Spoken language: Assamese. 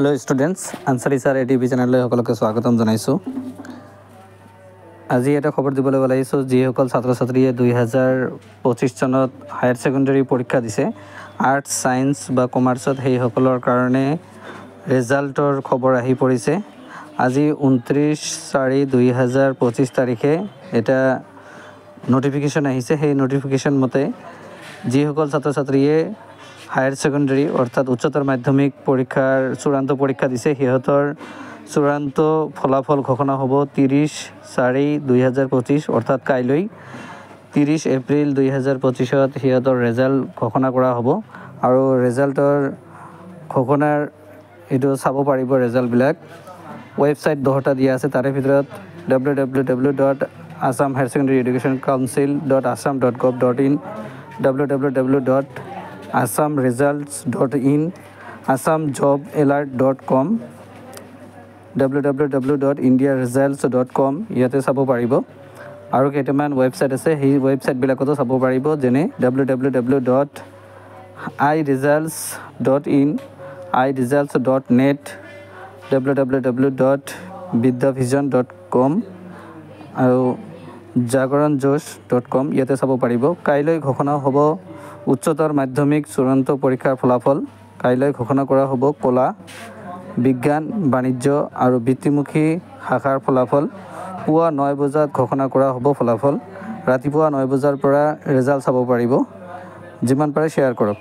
हेलो स्टूडेंट्स आंसारी सार एटीवी चैनल सकलोके स्वागतम जानाइছো আজি এটা খবৰ দিবলৈ ওলাইছো যিসকল ছাত্ৰ ছাত্ৰীয়ে 2025 চনত হায়াৰ সেকেন্ডাৰী পৰীক্ষা দিছে আৰ্টস সায়েন্স বা কমাৰ্চত সেই সকলৰ কাৰণে ৰিজাল্টৰ খবৰ আহি পৰিছে আজি 29/4/2025 তাৰিখে এটা নোটিফিকেশন আহিছে সেই নোটিফিকেশন মতে যিসকল ছাত্ৰ ছাত্ৰীয়ে হায়াৰ সেকেন্ডাৰী অৰ্থাৎ উচ্চতৰ মাধ্যমিক পৰীক্ষাৰ চূড়ান্ত পৰীক্ষা দিছে সিহঁতৰ চূড়ান্ত ফলাফল ঘোষণা হ'ব 30/4/2025 অৰ্থাৎ কাইলৈ 30 এপ্ৰিল 2025ত সিহঁতৰ ৰিজাল্ট ঘোষণা কৰা হ'ব আৰু ৰিজাল্টৰ ঘোষণাৰ এটো চাব পাৰিব ৰিজাল্ট বিলাক ওয়েবসাইট 10টা দিয়া আছে তাৰে ভিতৰত www.assam-higher-secondary-education-council.assam.gov.in www.assamresults.in assamjobalert.com www.indiaresults.com ইয়াতে চাব পাৰিব আৰু কেইটামান ওয়েবসাইট আছে সেই ওয়েবসাইট বিলাকতো চাব পাৰিব যেনে www.iresults.in iresults.net www.vidyavision.com আৰু jagaranjosh.com ইয়াতে চাব পাৰিব কাইলৈ ঘোষণা হ'ব উচ্চতৰ মাধ্যমিক চূড়ান্ত পৰীক্ষাৰ ফলাফল কাইলৈ ঘোষণা কৰা হ'ব কলা বিজ্ঞান বাণিজ্য আৰু বৃত্তিমুখী শাখাৰ ফলাফল পুৱা 9 বজাত ঘোষণা কৰা হ'ব ফলাফল ৰাতিপুৱা 9 বজাৰ পৰা ৰিজাল্ট চাব পাৰিব যিমান পাৰে শেয়াৰ কৰক